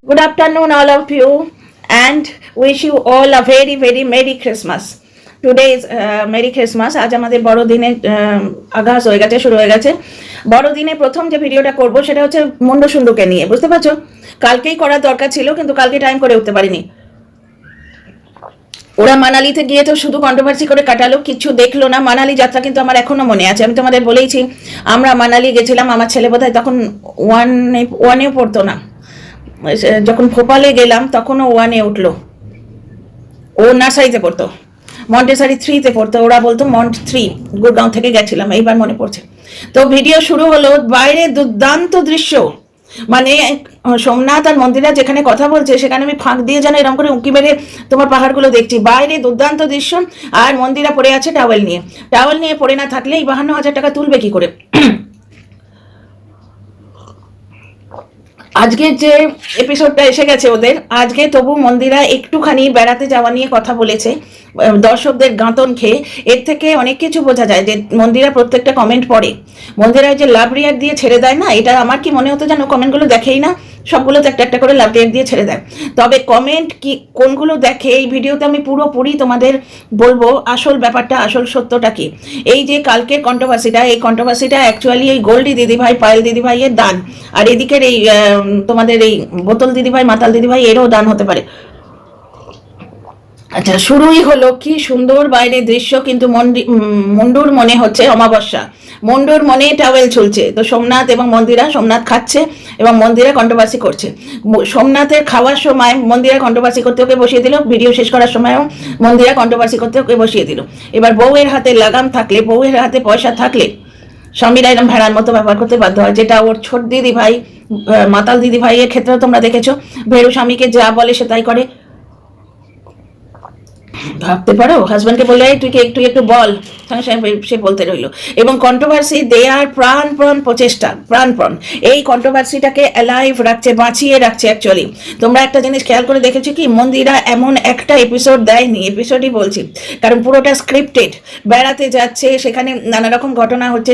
Good afternoon, all of you, and wish you all a very, very Merry Christmas. Today is Merry Christmas. আজ আমাদের বড়দিনে আগাজ হয়ে গেছে, শুরু হয়ে গেছে। বড়দিনে প্রথম যে ভিডিওটা করব সেটা হচ্ছে মুন্ডু সুন্ডুকে নিয়ে, বুঝতে পারছো? কালকেই করার দরকার ছিল, কিন্তু কালকে টাইম করে উঠতে পারিনি। ওরা মানালিতে গিয়ে তো শুধু কন্ট্রোভার্সি করে কাটালো, কিছু দেখলো না। মানালি যাত্রা কিন্তু আমার এখনো মনে আছে, আমি তোমাদের বলেইছি। আমরা মানালি গেছিলাম, আমার ছেলে বোধহয় তখন ওয়ানেও পড়তো না। যখন ভোপালে গেলাম তখনও ওয়ানে উঠলো, ও নার্সারিতে পড়তো, মন্টেসারি 3-তে পড়তো, ওরা বলতো মন্ট 3। গুরগাঁও থেকে গেছিলাম, এইবার মনে পড়ছে। তো ভিডিও শুরু হলো, বাইরে দুর্দান্ত দৃশ্য, মানে সোমনাথ আর মন্দিরা যেখানে কথা বলছে সেখানে আমি ফাঁক দিয়ে যেন এরকম করে উঁকি মেরে তোমার পাহাড়গুলো দেখছি। বাইরে দুর্দান্ত দৃশ্য, আর মন্দিরা পড়ে আছে টাওয়েল নিয়ে পড়ে না থাকলে এই 52,000 টাকা তুলবে কি করে? আজকে যে এপিসোডটা এসে গেছে ওদের, আজকে তবু মন্দিরা একটুখানি বেড়াতে যাওয়া নিয়ে কথা বলেছে দর্শকদের গাঁতন খেয়ে। এর থেকে অনেক কিছু বোঝা যায় যে মন্দিরা প্রত্যেকটা কমেন্ট পড়ে। মন্দিরা যে লাভ রিয়াক্ট দিয়ে ছেড়ে দেয় না, এটা আমার কি মনে হতো যেন কমেন্টগুলো দেখেই না, সবগুলো তো একটা একটা করে লাভ রিয়াক্ট দিয়ে ছেড়ে দেয়। তবে কমেন্ট কি কোনগুলো দেখে এই ভিডিওতে আমি পুরোপুরি তোমাদের বলবো আসল ব্যাপারটা, আসল সত্যটা কি। এই যে কালকের কন্ট্রোভার্সিটা, এই কন্ট্রোভার্সিটা অ্যাকচুয়ালি এই গোল্ডি দিদিভাই, পায়েল দিদিভাইয়ের দান, আর এদিকের এই তোমাদের এই বোতল দিদিভাই, মাতাল দিদিভাই, এরও দান হতে পারে। আচ্ছা, শুরুই হলো কি সুন্দর বাইরে দৃশ্য, কিন্তু মুন্ডুর মনে হচ্ছে অমাবস্যা, মুন্ডুর মনে টাওয়েল চলছে। তো সোমনাথ এবং মন্দিরা, সোমনাথ খাচ্ছে এবং মন্দিরা কন্ট্রোভার্সি করছে। সোমনাথের খাওয়ার সময় মন্দিরা কন্ট্রোভার্সি করতে ওকে বসিয়ে দিল, ভিডিও শেষ করার সময়ও মন্দিরা কন্ট্রোভার্সি করতে ওকে বসিয়ে দিল। এবার বউয়ের হাতে লাগাম থাকলে, বউয়ের হাতে পয়সা থাকলে স্বামীরা এরকম ভেড়ার মতো ব্যবহার করতে বাধ্য হয়, যেটা ওর ছোট দিদি ভাই, মাতাল দিদি ভাইয়ের ক্ষেত্রেও তোমরা দেখেছো। ভেড়ু স্বামীকে যা বলে সে তাই করে। ভাবতে পারো, হাজব্যান্ডকে বললে তুই একটু বল, সে বলতে রইল। এবং কন্ট্রোভার্সি দেয়ার প্রাণপণ প্রচেষ্টা, প্রাণপণ এই কন্ট্রোভার্সিটাকে অ্যালাইভ রাখছে, বাঁচিয়ে রাখছে। অ্যাকচুয়ালি তোমরা একটা জিনিস খেয়াল করে দেখেছো কি, মন্দিরা এমন একটা এপিসোড দেয়নি, এপিসোডই বলছি, কারণ পুরোটা স্ক্রিপ্টেড। বেড়াতে যাচ্ছে, সেখানে নানা রকম ঘটনা হচ্ছে,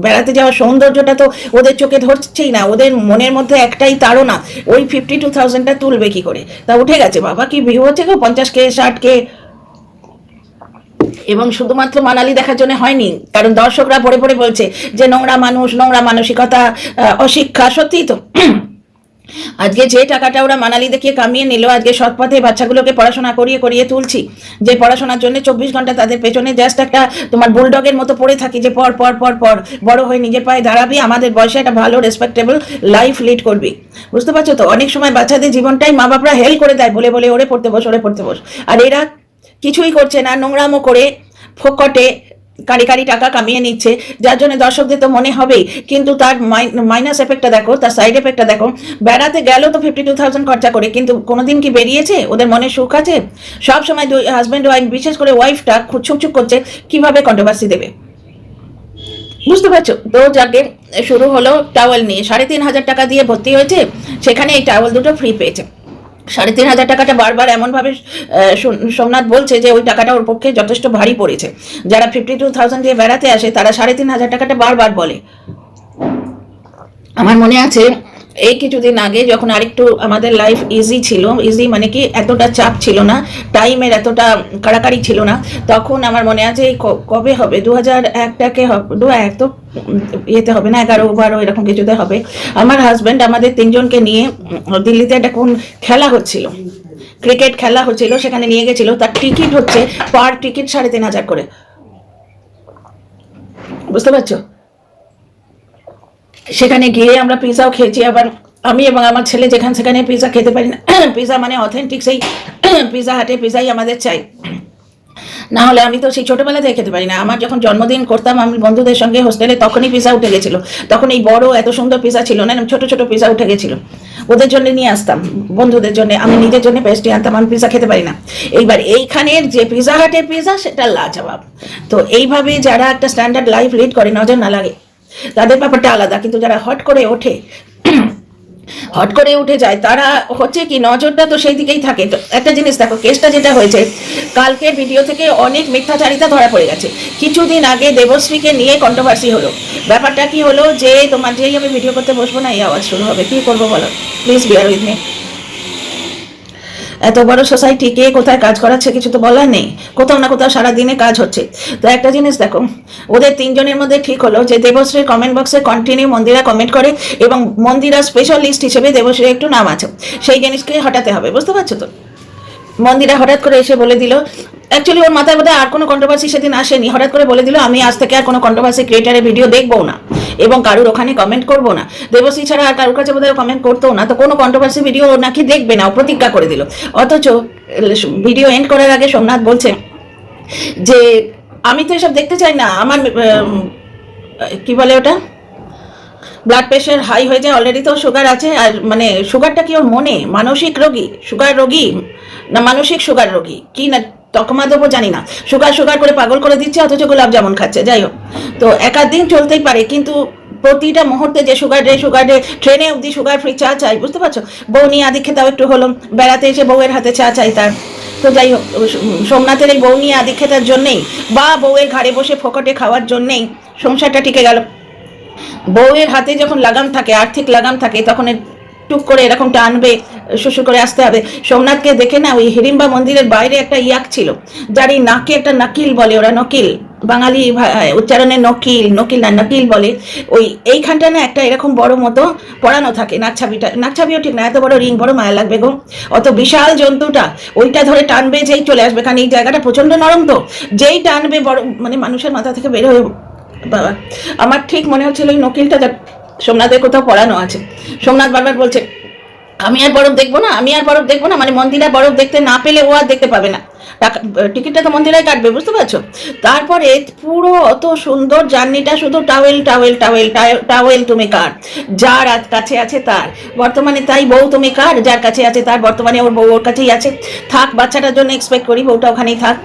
বেড়াতে যাওয়ার সৌন্দর্যটা তো ওদের চোখে ধরছেই না। ওদের মনের মধ্যে একটাই তাড়না, ওই 52,000টা তুলবে কি করে। তা উঠে গেছে বাবা, কি ভিউ হচ্ছে গো, 50K 60K। এবং শুধুমাত্র মানালি দেখার জন্য হয়নি, কারণ দর্শকরা পড়ে পড়ে বলছে যে নোংরা মানুষ, নোংরা মানসিকতা, অশিক্ষা। সত্যিই তো। আজকে যে টাকাটা ওরা মানালি দেখিয়ে কামিয়ে নিল, আজকে সৎপথে বাচ্চাগুলোকে পড়াশোনা করিয়ে তুলছি, যে পড়াশোনার জন্য 24 ঘন্টা তাদের পেছনে জাস্ট একটা তোমার বুলডগের মতো পড়ে থাকি, যে পর পর পর পর বড় হয়ে নিজের পায়ে দাঁড়াবি, আমাদের বয়সে একটা ভালো রেসপেক্টেবল লাইফ লিড করবি। বুঝতে পারছো তো? অনেক সময় বাচ্চাদের জীবনটাই মা বাপরা হেল করে দেয়, বলে বলে ওরে পড়তে বস, ওরে পড়তে বস। আর এরা কিছুই করছে না, নোংরামো করে ফোকটে কারি টাকা কামিয়ে নিচ্ছে, যার জন্য দর্শকদের তো মনে হবেই। কিন্তু তার মাইনাস এফেক্টটা দেখো, তার সাইড এফেক্টটা দেখো। বেড়াতে গেল তো 52,000 খরচা করে, কিন্তু কোনোদিন কি বেরিয়েছে? ওদের মনে সুখ আছে? সব সময় হাজব্যান্ড ওয়াইফ, বিশেষ করে ওয়াইফটা ছুকছুক করছে কিভাবে কন্ট্রোভার্সি দেবে। বুঝতে পারছো তো? যাকে শুরু হলো টাওয়েল নিয়ে, 3,500 টাকা দিয়ে ভর্তি হয়েছে, সেখানে এই টাওয়েল দুটো ফ্রি পেয়েছে। 3,500 টাকাটা বারবার এমনভাবে সোমনাথ বলছে যে ওই টাকাটা ওর পক্ষে যথেষ্ট ভারী পড়েছে। যারা 52,000 দিয়ে বেড়াতে আসে তারা 3,500 টাকাটা বারবার বলে। আমার মনে আছে এই কিছুদিন আগে যখন আরেকটু আমাদের লাইফ ইজি ছিল, ইজি মানে কি এতটা চাপ ছিল না, টাইমের এতটা কাড়াকাড়ি ছিল না, তখন আমার মনে আছে এই কবে হবে, 2001টাকে হবে, 2001 তো ইয়েতে হবে না, 11-12 এরকম কিছুতে হবে। আমার হাজব্যান্ড আমাদের 3জনকে নিয়ে দিল্লিতে একটা কোন খেলা হচ্ছিল, ক্রিকেট খেলা হচ্ছিল, সেখানে নিয়ে গেছিল। তার টিকিট হচ্ছে পার টিকিট 3,500 করে। বুঝতে পারছো? সেখানে গিয়ে আমরা পিৎজাও খেয়েছি, আবার আমি এবং আমার ছেলে যেখানে সেখানে পিৎজা খেতে পারি না। পিৎজা মানে অথেন্টিক সেই পিৎজা হাটে পিৎজাই আমাদের চাই, না হলে আমি তো সেই ছোটোবেলা থেকে খেতে পারি না। আমার যখন জন্মদিন করতাম আমি বন্ধুদের সঙ্গে হোস্টেলে, তখনই পিৎজা উঠে গেছিলো। তখন এই বড় এত সুন্দর পিৎজা ছিল না, ছোট ছোট পিৎজা উঠে গেছিলো। ওদের জন্য নিয়ে আসতাম, বন্ধুদের জন্য, আমি নিজের জন্য পেস্ট্রি আনতাম। আমি পিৎজা খেতে পারি না। এইবার এইখানের যে পিৎজা হাটের পিৎজা, সেটা লাজবাব। তো এইভাবে যারা একটা স্ট্যান্ডার্ড লাইফ লিড করে, নজর না লাগে, তাদের ব্যাপারটা আলাদা। কিন্তু যারা হট করে উঠে যায়, তারা হচ্ছে কি নজরটা তো সেই দিকেই থাকে। তো একটা জিনিস দেখো, কেসটা যেটা হয়েছে, কালকের ভিডিও থেকে অনেক মিথ্যাচারিতা ধরা পড়ে গেছে। কিছুদিন আগে দেবশ্রীকে নিয়ে কন্ট্রোভার্সি হলো। ব্যাপারটা কি হলো যে তোমার যেই আমি ভিডিও করতে বসবো না, এই আওয়াজ শুরু হবে, কি করবো বলো, প্লিজ বিয়ার উইথ মি। এত বড় সোসাইটি কে কোথায় কাজ করাচ্ছে কিছু তো বলার নেই, কোথাও না কোথাও সারাদিনে কাজ হচ্ছে। তো একটা জিনিস দেখো, ওদের তিনজনের মধ্যে ঠিক হলো যে দেবশ্রীর কমেন্ট বক্সে কন্টিনিউ মন্দিরা কমেন্ট করে এবং মন্দিরা স্পেশাল লিস্ট হিসেবে দেবশ্রীর একটু নাম আছে, সেই জিনিসকে হটাতে হবে, বুঝতে পারছো তো। মন্দিরা হঠাৎ করে এসে বলে দিল, অ্যাকচুয়ালি ওর মাথায় বোধহয় আর কোনো কন্ট্রোভার্সি সেদিন আসেনি, হঠাৎ করে বলে দিল আমি আজ থেকে আর কোনো কন্ট্রোভার্সি ক্রিয়েটারের ভিডিও দেখবো না এবং কারুর ওখানে কমেন্ট করবো না। দেবশ্রী ছাড়া আর কারোর কাছে বোধহয় কমেন্ট করতো না, তো কোনো কন্ট্রোভার্সি ভিডিও নাকি দেখবে না, ও প্রতিজ্ঞা করে দিল। অথচ ভিডিও এন্ড করার আগে সোমনাথ বলছে যে আমি তো এসব দেখতে চাই না, আমার কি বলে ওটা, ব্লাড প্রেশার হাই হয়ে যায়, অলরেডি তো সুগার আছে। আর মানে সুগারটা কি ওর মনে, মানসিক রোগী, সুগার রোগী না মানসিক সুগার রোগী কি না তকমা দেবো জানি না, সুগার সুগার করে পাগল করে দিচ্ছে, অথচ গোলাপ জামুন খাচ্ছে। যাই হোক, তো একাধ দিন চলতেই পারে, কিন্তু প্রতিটা মুহূর্তে যে সুগার ডে ট্রেনে অবধি সুগার ফ্রি চা চাই, বুঝতে পারছো। বউ নিয়ে আদি খেতাও একটু হলো, বেড়াতে এসে বউয়ের হাতে চা চাই তার। তো যাই হোক, সোমনাথের এই বউ নিয়ে আদি খেতার জন্যেই বা বউয়ের ঘাড়ে বসে ফোকটে খাওয়ার জন্যেই সংসারটা টিকে গেল। বউয়ের হাতে যখন লাগাম থাকে, আর্থিক লাগাম থাকে, তখন টুক করে এরকম টানবে, শ্বশুর করে আসতে হবে। সোমনাথকে দেখে না ওই হিড়িম্বা মন্দিরের বাইরে একটা ইয়াক ছিল, যার এই নাকে একটা নাকিল বলে, ওরা নকিল, বাঙালি উচ্চারণে নকিল, নকিল না নকিল বলে, ওই এইখানটা না একটা এরকম বড় মতো পড়ানো থাকে, নাকছাবিটা, নাকছাবিও ঠিক না, এত বড় রিং, বড় মায়া লাগবে গো, অত বিশাল জন্তুটা, ওইটা ধরে টানবে যেই চলে আসবে, কারণ এই জায়গাটা প্রচন্ড নরম, তো যেই টানবে বড় মানে মানুষের মাথা থেকে বের হয়ে, বাবা আমার ঠিক মনে হচ্ছিল ওই নকিলটা সোমনাথের কোথাও পড়ানো আছে। সোমনাথ বারবার বলছে আমি আর বরফ দেখবো না, আমি আর বরফ দেখবো না, মানে মন্দিরা বরফ দেখতে না পেলে ও আর দেখতে পাবে না, টাকা টিকিটটা তো মন্দিরাই কাটবে, বুঝতে পারছো। তারপরে পুরো অত সুন্দর জার্নিটা শুধু টাওয়েল টাওয়েল টাওয়েল টাওয়েল তুমি কার, যার কাছে আছে তার, বর্তমানে তাই বউ তুমি কার, যার কাছে আছে তার, বর্তমানে ওর বউ ওর কাছেই আছে, থাক, বাচ্চাটার জন্য এক্সপেক্ট করি বউটা ওখানেই থাক।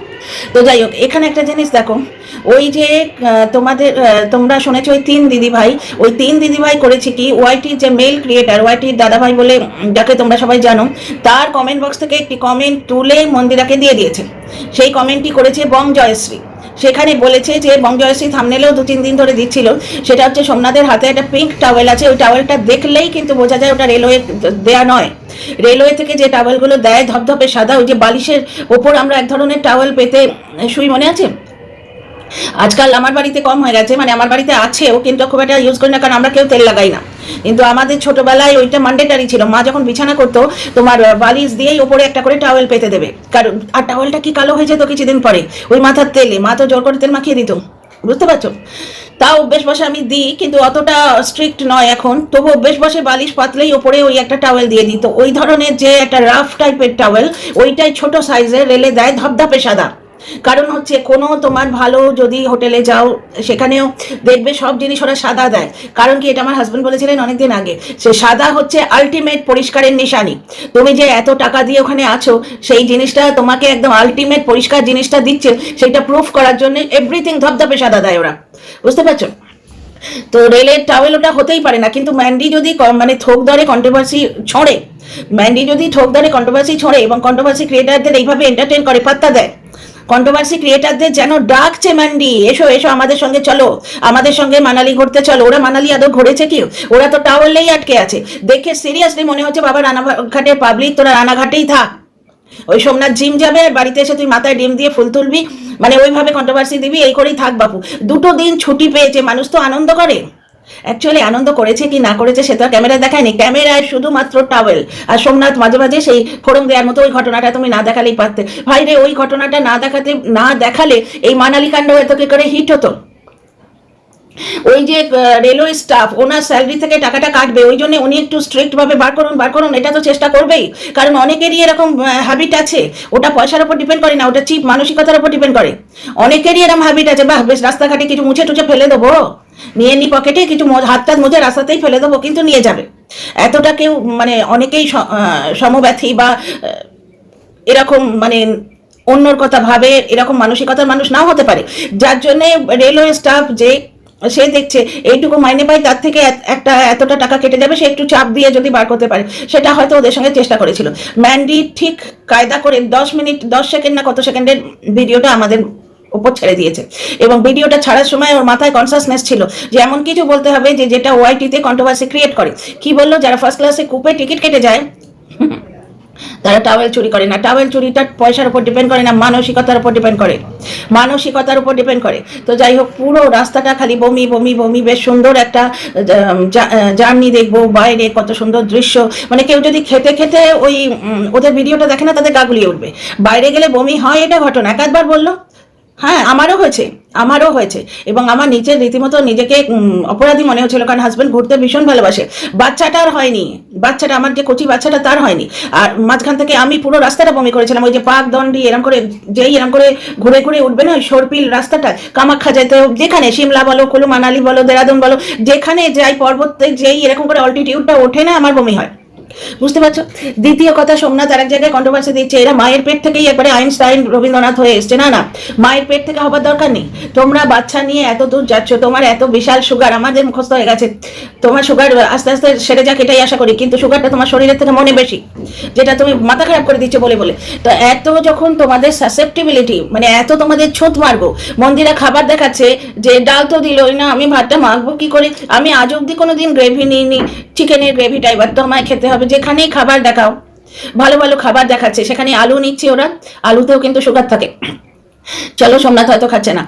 তো যাই হোক, এখানে একটা জিনিস দেখো, ওই যে তোমাদের তোমরা শুনেছো ওই তিন দিদিভাই, ওই তিন দিদিভাই করেছে কি, ওয়াইটি যে মেল ক্রিয়েটার, ওয়াইটির দাদাভাই বলে যাকে তোমরা সবাই জানো, তার কমেন্ট বক্স থেকে একটি কমেন্ট তুলে মন্দিরাকে দিয়ে দিয়েছে। সেই কমেন্টটি করেছে বং জয়শ্রী, সেখানে বলেছে যে বং জয়শ্রী থামনেলেও 2-3 দিন ধরে দিচ্ছিল, সেটা হচ্ছে সোমনাথের হাতে একটা পিঙ্ক টাওয়েল আছে, ওই টাওয়েলটা দেখলেই কিন্তু বোঝা যায় ওটা রেলওয়ে দেয়া নয়, রেলওয়ে থেকে যে টাওয়েলগুলো দেয় ধপধপে সাদা, ওই যে বালিশের ওপর আমরা এক ধরনের টাওয়েল পেতে শুই, মনে আছে। আজকাল আমার বাড়িতে কম হয়ে গেছে, মানে আমার বাড়িতে আছেও কিন্তু খুব একটা ইউজ করি না, কারণ আমরা কেউ তেল লাগাই না, কিন্তু আমাদের ছোটবেলায় ওইটা ম্যান্ডেটারি ছিল। মা যখন বিছানা করতো তোমার বালিশ দিয়েই ওপরে একটা করে টাওয়েল পেতে দেবে, কারণ আর টাওয়েলটা কি কালো হয়ে যেত কিছুদিন পরে ওই মাথার তেলে, মা তো জোর করে তেল মাখিয়ে দিত, বুঝতে পারছো। তাও অভ্যেস বসে আমি দিই, কিন্তু অতটা স্ট্রিক্ট নয় এখন, তবু অভ্যেস বসে বালিশ পাতলেই ওপরে ওই একটা টাওয়েল দিয়ে দিত, ওই ধরনের যে একটা রাফ টাইপের টাওয়েল, ওইটাই ছোট সাইজের রেলে দেয়, ধপধপে সাদা। কারণ হচ্ছে কোনো তোমার ভালো যদি হোটেলে যাও সেখানেও দেখবে সব জিনিস ওরা সাদা দেয়, কারণ কি, এটা আমার হাজবেন্ড বলেছিলেন অনেকদিন আগে, সে সাদা হচ্ছে আলটিমেট পরিষ্কারের নিশানি। তুমি যে এত টাকা দিয়ে ওখানে আছো, সেই জিনিসটা তোমাকে একদম আলটিমেট পরিষ্কার জিনিসটা দিচ্ছে, সেটা প্রুফ করার জন্য এভরিথিং ধপধপে সাদা দেয় ওরা, বুঝতে পারছো। তো রেলের টাওয়েল ওটা হতেই পারে না, কিন্তু ম্যান্ডি যদি মানে থোক দরে কন্ট্রোভার্সি ছড়ে, ম্যান্ডি যদি থোক দরে কন্ট্রোভার্সি ছড়ে এবং কন্ট্রোভার্সি ক্রিয়েটারদের এইভাবে এন্টারটেন করে, পাত্তা দেয়, কন্ট্রোভার্সি ক্রিয়েটারদের যেন ডাকছে ম্যান্ডি, এসো এসো আমাদের সঙ্গে চলো, আমাদের সঙ্গে মানালি ঘুরতে চলো। ওরা মানালি আদৌ ঘুরেছে কি, ওরা তো টাওয়েলেই আটকে আছে। দেখে সিরিয়াসলি মনে হচ্ছে বাবা রানাঘাটের পাবলিক তোরা রানাঘাটেই থাক, ওই সোমনাথ জিম যাবে আর বাড়িতে এসে তুই মাথায় ডিম দিয়ে ফুল তুলবি, মানে ওইভাবে কন্ট্রোভার্সি দিবি, এই করেই থাক বাপু। 2 দিন ছুটি পেয়েছে, মানুষ তো আনন্দ করে, অ্যাকচুয়ালি আনন্দ করেছে কি না করেছে সে তো ক্যামেরায় দেখায়নি, ক্যামেরায় শুধুমাত্র টাওয়েল। আর সোমনাথ মাঝে মাঝে সেই ফোরম দেওয়ার মতো ওই ঘটনাটা তুমি না দেখালেই পারতে, ভাই রে, ওই ঘটনাটা না দেখালে এই মানালি কাণ্ড এত কি করে হিট হতো। ওই যে রেলওয়ে স্টাফ ওনার স্যালারি থেকে টাকাটা কাটবে, ওই জন্য উনি একটু স্ট্রিক্ট ভাবে বার করুন, এটা তো চেষ্টা করবেই, কারণ অনেকেরই এরকম হ্যাবিট আছে, ওটা পয়সার উপর ডিপেন্ড করে না, ওটা চিপ মানসিকতার উপর ডিপেন্ড করে। অনেকেরই এরকম হ্যাবিট আছে, বাহ বেশ রাস্তাঘাটে কিছু মুছে টুছে ফেলে দেবো, নিয়ে নি পকেটে কিছু হাত মুছে রাস্তাতেই ফেলে দেবো, কিন্তু নিয়ে যাবে, এতটা কেউ মানে অনেকেই সমব্যথী বা এরকম মানে অন্যর কথা ভাবে, এরকম মানসিকতার মানুষ নাও হতে পারে, যার জন্য রেলওয়ে স্টাফ যে সে দেখছে এইটুকু মাইনে পাই, তার থেকে একটা এতটা টাকা কেটে যাবে, সে একটু চাপ দিয়ে যদি বার করতে পারে, সেটা হয়তো ওদের সঙ্গে চেষ্টা করেছিল। ম্যান্ডি ঠিক কায়দা করে 10 সেকেন্ড না কত সেকেন্ডের ভিডিওটা আমাদের উপর ছেড়ে দিয়েছে, এবং ভিডিওটা ছাড়ার সময় ওর মাথায় কনসাসনেস ছিল যে এমন কিছু বলতে হবে যেটা ওয়াইটিতে কন্ট্রোভার্সি ক্রিয়েট করে। কি বললো, যারা ফার্স্ট ক্লাসে কুপে টিকিট কেটে যায় তারা টাওয়েল চুরি করে না। টাওয়েল চুরিটা পয়সার উপর ডিপেন্ড করে না, মানসিকতার উপর ডিপেন্ড করে, মানসিকতার উপর ডিপেন্ড করে। তো যাই হোক, পুরো রাস্তাটা খালি বমি বমি বমি, বেশ সুন্দর একটা জার্নি দেখবো, বাইরে কত সুন্দর দৃশ্য, মানে কেউ যদি খেতে খেতে ওই ওদের ভিডিওটা দেখে না তাদের গা গুলিয়ে উঠবে। বাইরে গেলে বমি হয়, এটা ঘটনা একাধবার বললো। হ্যাঁ, আমারও হয়েছে এবং আমার নিজের রীতিমতো নিজেকে অপরাধী মনে হচ্ছিল, কারণ হাজব্যান্ড ঘুরতে ভীষণ ভালোবাসে। বাচ্চাটার হয়নি, বাচ্চাটা আমার যে কচি বাচ্চাটা তার হয়নি। আর মাঝখান থেকে আমি পুরো রাস্তাটা বমি করেছিলাম, ওই যে পাক দণ্ডি এরম করে যেই এরম করে ঘুরে ঘুরে উঠবে না ওই সরপিল রাস্তাটা, কামাখ্যা যেতে যেখানে সিমলা বলো, কুলু মানালি বলো, দেরাদুন বলো, যেখানে যাই পর্বতে যেই এরকম করে অল্টিটিউডটা ওঠে না আমার বমি হয়, বুঝতে পারছো। দ্বিতীয় কথা, সোমনাথ আর এক জায়গায় কন্ট্রোভার্সি দিচ্ছে, এরা মায়ের পেট থেকেই একবারে আইনস্টাইন রবীন্দ্রনাথ হয়ে এসছে। না না, মায়ের পেট থেকে হবার দরকার নেই। তোমরা বাচ্চা নিয়ে এত দূর যাচ্ছ, তোমার এত বিশাল সুগার, আমাদের মুখস্থ হয়ে গেছে তোমার সুগার আস্তে আস্তে সেরে যাক, এটাই আশা করি, কিন্তু সুগারটা তোমার শরীরের থেকে মনে বেশি, যেটা তুমি মাথা খারাপ করে দিচ্ছ বলে বলে। তো এত যখন তোমাদের সাসেপ্টিবিলিটি, মানে এত তোমাদের ছোট মারবো, মন্দিরা খাবার দেখাচ্ছে যে ডাল তো দিলই না, আমি ভাতটা মাখবো কি করে, আমি আজ অব্দি কোনোদিন গ্রেভি নিইনি, চিকেনের গ্রেভিটা এবার তো আমায় খেতে হবে। যেখানেই খাবার দেখাও, ভালো ভালো খাবার দেখাচ্ছে, সেখানে আলু নিচ্ছে ওরা, আলুতেও কিন্তু সুগার থাকে। চলো, সোমনাথ হয়তো খাচ্ছে না,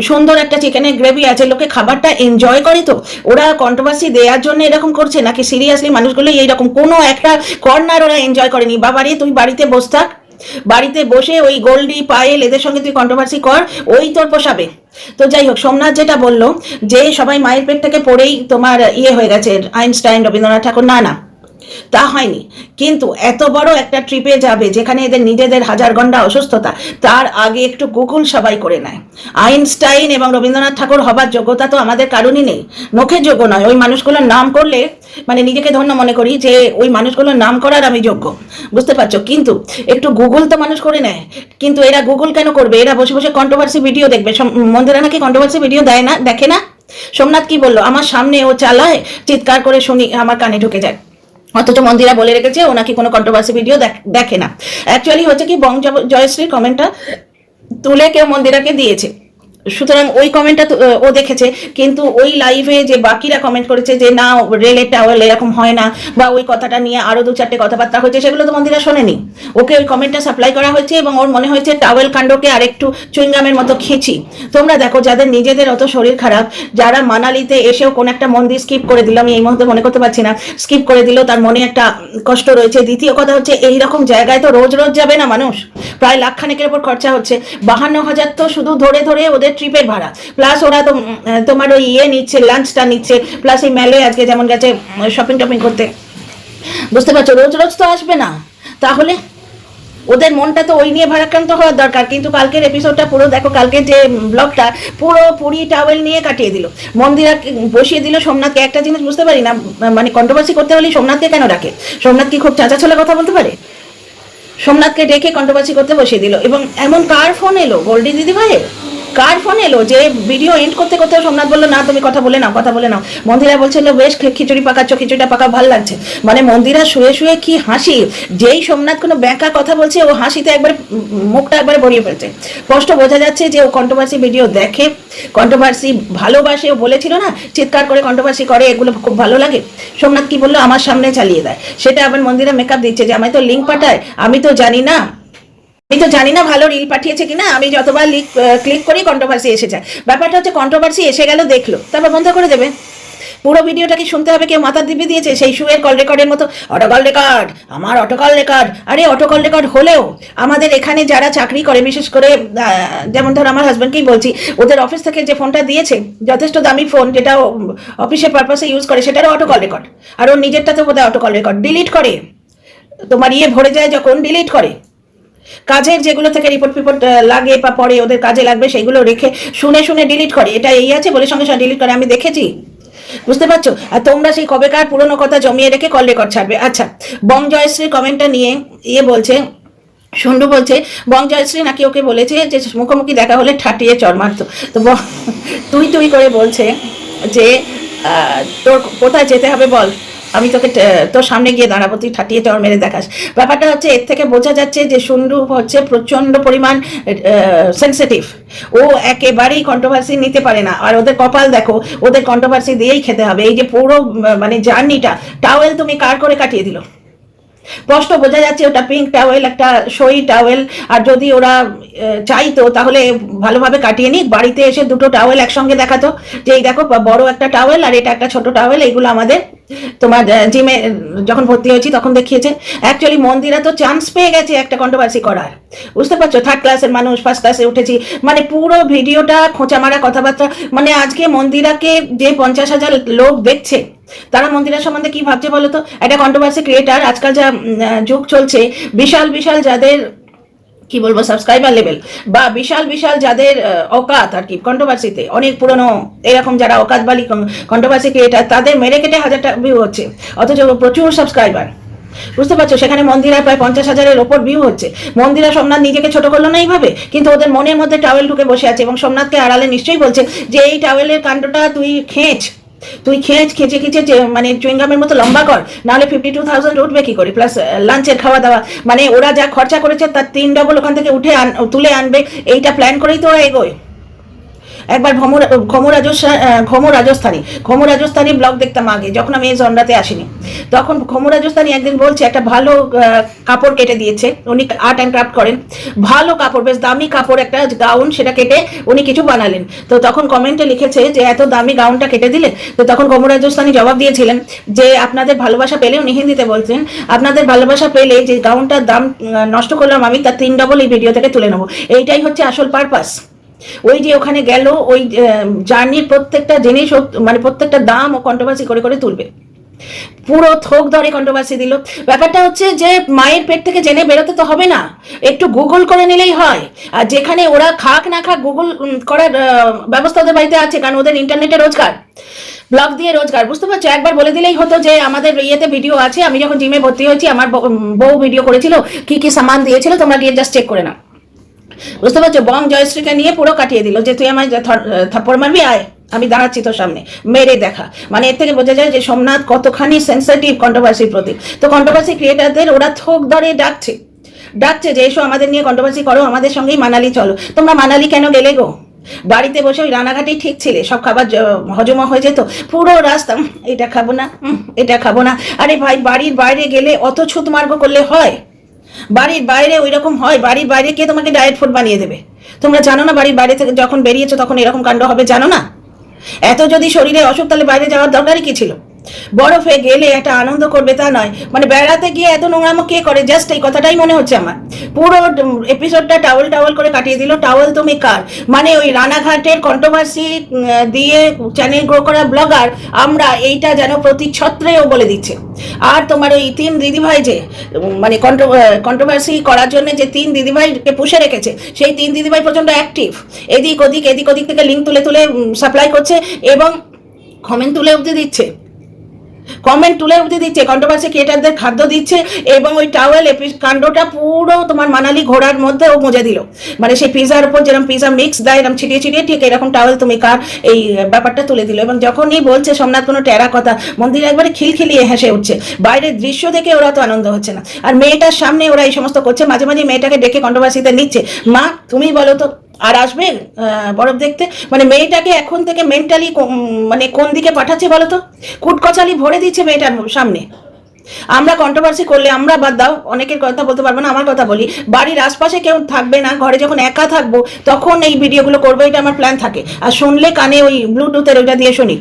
সুন্দর একটা চিকেনের গ্রেভি আছে, লোকে খাবারটা এনজয় করে। তো ওরা কন্ট্রোভার্সি দেওয়ার জন্য এরকম করছে নাকি সিরিয়াসলি মানুষগুলো এইরকম কোনো একটা কর্নার ওরা এনজয় করেনি? বাবারে, তুই বাড়িতে বস থাক, বাড়িতে বসে ওই গোল্ডি পায়েল এদের সঙ্গে তুই কন্ট্রোভার্সি কর, ওই তোর পোষাবে। তো যাই হোক, সোমনাথ যেটা বললো যে সবাই মায়ের পেট থেকে পড়েই তোমার হয়ে গেছে আইনস্টাইন রবীন্দ্রনাথ ঠাকুর, না না, তা হয়নি। কিন্তু এত বড় একটা ট্রিপে যাবে যেখানে এদের নিজেদের হাজার ঘন্টা অসুস্থতা, তার আগে একটু গুগল সবাই করে নেয়। আইনস্টাইন এবং রবীন্দ্রনাথ ঠাকুর হবার যোগ্যতা তো আমাদের কারণই নেই, নখের যোগ্য নয়। ওই মানুষগুলোর নাম করলে মানে নিজেকে ধন্য মনে করি যে ওই মানুষগুলোর নাম করার আমি যোগ্য, বুঝতে পারছো। কিন্তু একটু গুগল তো মানুষ করে নেয়, কিন্তু এরা গুগল কেন করবে? এরা বসে বসে কন্ট্রোভার্সি ভিডিও দেখবে। মন্দিরা নাকি কন্ট্রোভার্সি ভিডিও দেয় না, দেখে না। সোমনাথ কি বললো, আমার সামনে ও চালায়, চিৎকার করে শুনি, আমার কানে ঢুকে যায়। অথচ মন্দিরা বলে রেখেছে ও নাকি কোনো কন্ট্রোভার্সি ভিডিও দেখে না। অ্যাকচুয়ালি হচ্ছে কি, জয়শ্রীর কমেন্টটা তুলে কেউ মন্দিরাকে দিয়েছে, সুতরাং ওই কমেন্টটা ও দেখেছে। কিন্তু ওই লাইভে যে বাকিরা কমেন্ট করেছে যে না রেলের টাওয়েল এরকম হয় না, বা ওই কথাটা নিয়ে আরো দু চারটে কথাবার্তা হয়েছে, সেগুলো তো মন্দিরা শোনেনি। ওকে ওই কমেন্টটা সাপ্লাই করা হয়েছে এবং ওর মনে হয়েছে টাওয়েল কাণ্ডকে আরেকটু চুইংগামের মতো খেঁচি। তোমরা দেখো, যাদের নিজেদের অত শরীর খারাপ, যারা মানালিতে এসেও কোন একটা মন্দির স্কিপ করে দিল, আমি এই মুহূর্তে মনে করতে পারছি না, স্কিপ করে দিল, তার মনে একটা কষ্ট রয়েছে। দ্বিতীয় কথা হচ্ছে, এইরকম জায়গায় তো রোজ রোজ যাবে না মানুষ, প্রায় লাখখানেকের উপর খরচা হচ্ছে, 52,000 তো শুধু ধরে ধরে ওদের ট্রিপের ভাড়া, প্লাস ওরা তো তোমার ওই নিচ্ছে, লাঞ্চটা নিচ্ছে, প্লাস এই মেলে আজকে যেমন গেছে শপিং টপিং করতে, বুঝতে পারছো। রোজ রোজ তো আসবে না, তাহলে ওদের মনটা তো ওই নিয়ে ভারাক্রান্ত হওয়ার দরকার। কিন্তু কালকের এপিসোডটা পুরো দেখো, কালকের যে ব্লগটা পুরো পুরি টাওয়েল নিয়ে কাটিয়ে দিল, মন্দিরা বসিয়ে দিল সোমনাথকে। একটা জিনিস বুঝতে পারি না, মানে কন্ট্রোভার্সি করতে হলে সোমনাথকে কেন রাখে? সোমনাথ কি খুব চাচা ছোলা কথা বলতে পারে? সোমনাথকে ডেকে কন্ট্রোভার্সি করতে বসিয়ে দিল। এবং এমন কার ফোন এলো, গোল্ডি দিদি ভাইয়ের কার ফোন এলো যে ভিডিও এন্ড করতে করতে সোমনাথ বললো না তুমি কথা বলে নাও, কথা বলে নাও। মন্দিরা বলছিল বেশ খিচুড়ি পাকাচ্ছ, খিচুড়িটা পাকা ভালো লাগছে। মানে মন্দিরা শুয়ে শুয়ে কি হাসি, যেই সোমনাথ কোনো ব্যাঁকা কথা বলছে ও হাসিতে একবার মুখটা একবারে ভরিয়ে ফেলছে। স্পষ্ট বোঝা যাচ্ছে যে ও কন্ট্রোভার্সি ভিডিও দেখে, কন্ট্রোভার্সি ভালোবাসে। ও বলেছিল না চিৎকার করে কন্ট্রোভার্সি করে, এগুলো খুব ভালো লাগে। সোমনাথ কি বললো, আমার সামনে চালিয়ে দেয়। সেটা আবার মন্দিরা মেকআপ দিচ্ছে যে আমায় তো লিঙ্ক পাঠায়, আমি তো জানি না ভালো রিল পাঠিয়েছে কিনা, আমি যতবার ক্লিক করি কন্ট্রোভার্সি এসে যায়। ব্যাপারটা হচ্ছে কন্ট্রোভার্সি এসে গেল, দেখলো, তারপর বন্ধ করে দেবে। পুরো ভিডিওটা কি শুনতে হবে? কেউ মাথার দিব্যি দিয়েছে সেই শুয়ের কল রেকর্ডের মতো, অটোকল রেকর্ড, আমার অটোকল রেকর্ড। আরে অটোকল রেকর্ড হলেও আমাদের এখানে যারা চাকরি করে, বিশেষ করে যেমন ধর আমার হাজব্যান্ডকেই বলছি, ওদের অফিস থেকে যে ফোনটা দিয়েছে যথেষ্ট দামি ফোন, যেটা অফিসের পারপাসে ইউজ করে, সেটারও অটোকল রেকর্ড। আর ওর নিজেরটাতেও বোধহয় অটোকল রেকর্ড। ডিলিট করে, তোমার ভরে যায় যখন, ডিলিট করে। কাজের যেগুলো থেকে রিপোর্ট ফিপোর্ট লাগে বা পরে ওদের কাজে লাগবে, সেগুলো রেখে শুনে শুনে ডিলিট করে। এটা এই আছে বলে সঙ্গে সঙ্গে ডিলিট করে, আমি দেখেছি, বুঝতে পারছো। আর তোমরা সেই কবেকার পুরোনো কথা জমিয়ে রেখে কল রেকর্ড ছাড়বে। আচ্ছা, বং জয়শ্রীর কমেন্টটা নিয়ে বলছে, সন্ডু বলছে বং জয়শ্রী নাকি ওকে বলেছে যে মুখোমুখি দেখা হলে ঠাটিয়ে চর মারতো। তো তুই করে বলছে যে তোর কোথায় যেতে হবে বল, আমি তোকে তোর সামনে গিয়ে দাঁড়াবো, তুই ঠাটিয়ে চর মেরে দেখাস। ব্যাপারটা হচ্ছে, এর থেকে বোঝা যাচ্ছে যে সন্ডু হচ্ছে প্রচণ্ড পরিমাণ সেন্সিটিভ। ও একেবারেই কন্ট্রোভার্সি নিতে পারে না। আর ওদের কপাল দেখো, ওদের কন্ট্রোভার্সি দিয়েই খেতে হবে। এই যে পুরো মানে জার্নিটা টাওয়েল তুমি কার করে কাটিয়ে দিল, স্পষ্ট বোঝা যাচ্ছে ওটা পিঙ্ক টাওয়েল, একটা সই টাওয়েল। আর যদি ওরা চাইতো তাহলে ভালোভাবে কাটিয়ে নিক, বাড়িতে এসে দুটো টাওয়েল একসঙ্গে দেখাতো যে এই দেখো বড় একটা টাওয়েল আর এটা একটা ছোট টাওয়েল, এইগুলো আমাদের তোমার জিমে যখন ভর্তি হয়েছি তখন দেখিয়েছে। অ্যাকচুয়ালি মন্দিরা তো চান্স পেয়ে গেছে একটা কন্ট্রোভার্সি করার, বুঝতে পারছো? থার্ড ক্লাসের মানুষ, ফার্স্ট ক্লাসে উঠেছি, মানে পুরো ভিডিওটা খোঁচা মারা কথাবার্তা। মানে আজকে মন্দিরাকে যে 50,000 লোক দেখছে, তারা মন্দিরা সম্বন্ধে কি ভাবছে বলো তো? একটা কন্ট্রোভার্সি ক্রিয়েটার, আজকাল যা যুগ চলছে, বিশাল বিশাল যাদের কি বলবো সাবস্ক্রাইবার লেভেল, বা বিশাল বিশাল যাদের অকাত আর কি কন্ট্রোভার্সিতে, অনেক পুরনো এরকম যারা অকাত বালি কন্ট্রোভার্সি ক্রিয়েটার, তাদের মেরে কেটে 1000 ভিউ হচ্ছে, অথচ প্রচুর সাবস্ক্রাইবার, বুঝতে পারছো? সেখানে মন্দিরা প্রায় 50,000-এর ওপর ভিউ হচ্ছে। মন্দিরা সোমনাথ নিজেকে ছোট করলো না এইভাবে, কিন্তু ওদের মনের মধ্যে টাওয়েল ঢুকে বসে আছে এবং সোমনাথকে আড়ালে নিশ্চয়ই বলছে যে এই টাওয়েলের কাণ্ডটা তুই খেঁচে মানে চুইংগামের মতো লম্বা কর, নাহলে 52,000 উঠবে কি করে, প্লাস লাঞ্চের খাওয়া দাওয়া। মানে ওরা যা খরচা করেছে তার 3 ডবল ওখান থেকে তুলে আনবে, এইটা প্ল্যান করেই তো ওরা এগোয়। একবার ঘমো রাজস্থানী ব্লগ দেখতাম আগে, যখন আমি এই জনরাতে আসিনি, তখন ঘমো রাজস্থানী একদিন বলছে একটা ভালো কাপড় কেটে দিয়েছে, উনি আর্ট অ্যান্ড ক্রাফট করেন, ভালো কাপড়, বেশ দামি কাপড়, একটা গাউন, সেটা কেটে উনি কিছু বানালেন। তো তখন কমেন্টে লিখেছে যে এত দামি গাউনটা কেটে দিলে। তো তখন ঘমো রাজস্থানী জবাব দিয়েছিলেন যে আপনাদের ভালোবাসা পেলে, উনি হিন্দিতে বলছেন, আপনাদের ভালোবাসা পেলে যে গাউনটার দাম নষ্ট করলাম আমি, তার 3 ডবল এই ভিডিও থেকে তুলে নেবো। এইটাই হচ্ছে আসল পারপাস। ওই যে ওখানে গেল, ওই জার্নির প্রত্যেকটা জিনিস, মানে প্রত্যেকটা দাম ও কন্ট্রোভার্সি করে করে তুলবে, পুরো থোক ধরে কন্ট্রোভার্সি দিল। ব্যাপারটা হচ্ছে যে মায়ের পেট থেকে জেনে বেরোতে তো হবে না, একটু গুগল করে নিলেই হয়। আর যেখানে ওরা খাক না খাক, গুগল করার ব্যবস্থা ওদের বাড়িতে আছে, কারণ ওদের ইন্টারনেটে রোজগার, ব্লগ দিয়ে রোজগার, বুঝতে পারছো? একবার বলে দিলেই হতো যে আমাদের ইয়েতে ভিডিও আছে, আমি যখন জিমে ভর্তি হয়েছি আমার বউ ভিডিও করেছিল, কি কি সামান দিয়েছিল, তোমরা গিয়ে জাস্ট চেক করে নাও, বুঝতে পারছো? বং জয়শ্রীকে নিয়ে পুরো কাটিয়ে দিল যে তুই আমায় থাপ্পড় মারবি, আয় আমি দাঁড়াচ্ছি তোর সামনে, মেরে দেখা। মানে এর থেকে বোঝা যায় যে সোমনাথ কতখানি সেন্সিটিভ কন্ট্রোভার্সির প্রতি। তো কন্ট্রোভার্সি ক্রিয়েটারদের ওরা থোক ধরে ডাকছে যে এসো আমাদের নিয়ে কন্ট্রোভার্সি করো, আমাদের সঙ্গেই মানালি চলো। তোমরা মানালি কেন গেলে গো? বাড়িতে বসে ওই রানাঘাটেই ঠিক ছিলে, সব খাবার হজমা হয়ে যেত। পুরো রাস্তা এটা খাবো না, এটা খাবো না। আরে ভাই, বাড়ির বাইরে গেলে অত ছুত মার্গ করলে হয়? বাড়ির বাইরে ওই রকম হয়? বাড়ির বাইরে কে তোমাকে ডায়েট ফুড বানিয়ে দেবে? তোমরা জানো না বাড়ির বাইরে থেকে যখন বেরিয়েছো তখন এরকম কাণ্ড হবে, জানো না? এত যদি শরীরে অসুখ, তাহলে বাইরে যাওয়ার দরকারই কি ছিল? বরফে গেলে একটা আনন্দ করবে তা নয়, মানে বেড়াতে গিয়ে এত নোংরামো কে করে? জাস্ট এই কথাটাই মনে হচ্ছে আমার। পুরো এপিসোডটা টাওয়েল করে কাটিয়ে দিল। টাওয়েল তুমি কার? মানে ওই রানাঘাটের কন্ট্রোভার্সি দিয়ে চ্যানেল গ্রো করা ব্লগার আমরা, এইটা যেন প্রতিছত্রেও বলে দিচ্ছে। আর তোমার ওই 3 দিদিভাই যে মানে কন্ট্রোভার্সি করার জন্য যে 3 দিদিভাইকে পুষে রেখেছে, সেই 3 দিদিভাই প্রচন্ড অ্যাক্টিভ, এদিক ওদিক থেকে লিঙ্ক তুলে সাপ্লাই করছে এবং কমেন্ট তুলে দিচ্ছে, কন্ট্রোভার্সি ক্রিয়েটারদের খাদ্য দিচ্ছে। এবং ওই টাওয়েল কাণ্ডটা পুরো তোমার মানালি ঘোড়ার মধ্যে ও মুজে দিল, মানে সেই পিজার উপর যেরকম পিজা মিক্স দেয় এরকম ছিটিয়ে ঠিক এরকম টাওয়েল তুমি কার, এই ব্যাপারটা তুলে দিল। এবং যখনই বলছে সোমনাথ কোনো টেরা কথা, মন্দির একবারে খিলখিলিয়ে হেসে উঠছে। বাইরের দৃশ্য দেখে ওরা তো আনন্দ হচ্ছে না, আর মেয়েটার সামনে ওরা এই সমস্ত করছে। মাঝে মাঝে মেয়েটাকে ডেকে কন্ট্রোভার্সিতে নিচ্ছে, মা তুমি বলো তো আর আসবে বরফ দেখতে? মানে মেয়েটাকে এখন থেকে মেন্টালি মানে কোন দিকে পাঠাচ্ছে বলো তো? কুটকচালি ভরে দিচ্ছে মেয়েটার সামনে। আমরা কন্ট্রোভার্সি করলে, আমরা বাদ দাও, অনেকের কথা বলতে পারবো না, আমার কথা বলি, বাড়ির আশপাশে কেউ থাকবে না, ঘরে যখন একা থাকবো তখন এই ভিডিওগুলো করবো, এটা আমার প্ল্যান থাকে। আর শুনলে কানে ওই ব্লুটুথের ওইটা দিয়ে শুনি,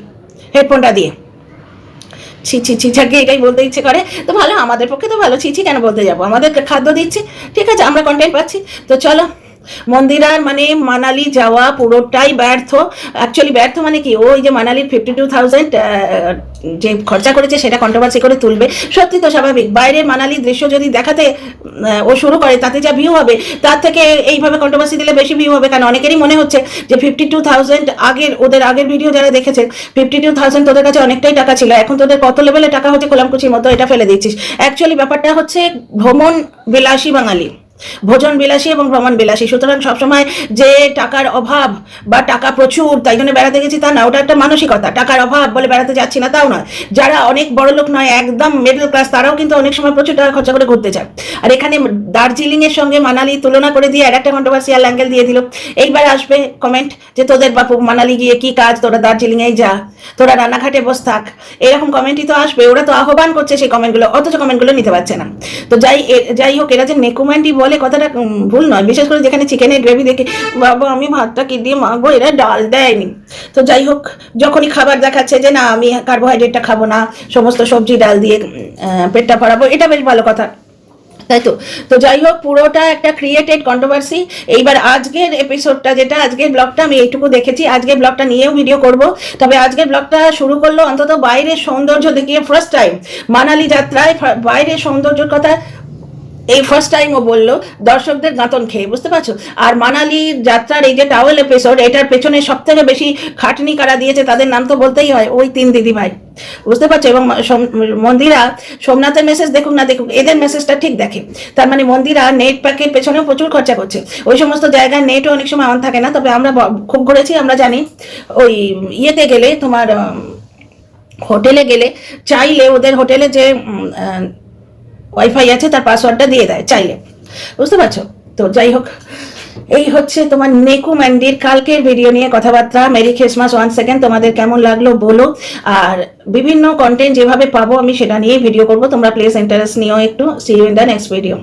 হেডফোনটা দিয়ে। ছি যাকে এটাই বলতে ইচ্ছে করে। তো ভালো, আমাদের পক্ষে তো ভালো, ছি কেন বলতে যাবো? আমাদের খাদ্য দিচ্ছে, ঠিক আছে, আমরা কন্টেন্ট পাচ্ছি। তো চলো, মন্দিরার মানে মানালি যাওয়া পুরোটাই ব্যর্থ। অ্যাকচুয়ালি ব্যর্থ মানে কি, ওই যে মানালির 52,000 যে খরচা করেছে সেটা কন্ট্রোভার্সি করে তুলবে, সত্যি তো স্বাভাবিক। বাইরের মানালির দৃশ্য যদি দেখাতে ও শুরু করে, তাতে যা ভিউ হবে, তার থেকে এইভাবে কন্ট্রোভার্সি দিলে বেশি ভিউ হবে। কারণ অনেকেরই মনে হচ্ছে যে 52,000 ওদের আগের ভিডিও যারা দেখেছে, 52,000 তোদের কাছে অনেকটাই টাকা ছিল, এখন তোদের কত লেভেলে টাকা হচ্ছে কোলামকুচির মতো, এটা ফেলে দিচ্ছিস। অ্যাকচুয়ালি ব্যাপারটা হচ্ছে ভ্রমণ বিলাসী বাঙালি, ভোজন বিলাসী এবং ভ্রমণ বিলাসী। সুতরাং সবসময় যে টাকার অভাব বা টাকা প্রচুর তাই জন্য বেড়াতে গেছি তা না, ওটা একটা মানসিকতা। টাকার অভাব বলে বেড়াতে যাচ্ছি না তাও নয়। যারা অনেক বড় লোক নয়, একদম মিডল ক্লাস, তারাও কিন্তু অনেক সময় প্রচুর টাকা খরচা করে ঘুরতে যায়। আর এখানে দার্জিলিং এর সঙ্গে মানালি তুলনা করে দিয়ে আর একটা কন্ট্রোভার্সিয়াল অ্যাঙ্গেল দিয়ে দিল। এইবার আসবে কমেন্ট যে তোদের বাপু মানালি গিয়ে কি কাজ, তোরা দার্জিলিং এই যা, তোরা রান্নাঘাটে বস থাক, এরকম কমেন্টই তো আসবে। ওরা তো আহ্বান করছে সেই কমেন্টগুলো, অথচ কমেন্টগুলো নিতে পারছে না। তো যাই হোক, এরা যে নেকুম্যান্ডি বলে কথাটা ভুল নয়, বিশেষ করে যেখানে চিকেনের গ্রেভি দেখে বাবা আমি ভাতটা কি দিয়ে মাখবো, এরা ডাল দেয়নি। তো যাই হোক, যখনই খাবার দেখাচ্ছে যে না আমি কার্বোহাইড্রেটটা খাবো না, সমস্ত সবজি ডাল দিয়ে পেটটা ভরাবো, এটা বেশ ভালো কথা, তাই তো। তো যাই হোক, পুরোটা একটা ক্রিয়েটেড কন্ট্রোভার্সি। এইবার আজকের এপিসোডটা, যেটা আজকের ব্লগটা আমি এইটুকু দেখেছি, আজকের ব্লগটা নিয়েও ভিডিও করব। তবে আজকের ব্লগটা শুরু করলো অন্তত বাইরের সৌন্দর্য দেখিয়ে। ফার্স্ট টাইম মানালি যাত্রায় বাইরের সৌন্দর্যের কথা এই ফার্স্ট টাইম ও বললো দর্শকদের গাঁতন খেয়ে, বুঝতে পারছো। আর মানালি যাত্রার এই যে টাওয়েল এপিসোড, এটার পেছনে সব থেকে বেশি খাটনি কারা দিয়েছে তাদের নাম তো বলতেই হয়, ওই 3 দিদি ভাই, বুঝতে পারছো। এবং মন্দিরা সোমনাথের মেসেজ দেখুক না দেখুক, এদের মেসেজটা ঠিক দেখে। তার মানে মন্দিরা নেট প্যাকের পেছনেও প্রচুর খরচা করছে। ওই সমস্ত জায়গায় নেটও অনেক সময় অন থাকে না। তবে আমরা খুব ঘুরেছি, আমরা জানি ওই ইয়েতে গেলে, তোমার হোটেলে গেলে চাইলে ওদের হোটেলে যে ওয়াইফাই আছে তার পাসওয়ার্ডটা দিয়ে দেয় চাইলে, বুঝতে পারছো। তো যাই হোক, এই হচ্ছে তোমার নেকুম্যান্ডির কালকের ভিডিও নিয়ে কথাবার্তা। Merry Christmas one second. তোমাদের কেমন লাগলো বলো। আর বিভিন্ন কন্টেন্ট যেভাবে পাবো আমি সেটা নিয়ে ভিডিও করবো, তোমরা প্লিজ ইন্টারেস্ট নিও একটু। See you in the next video.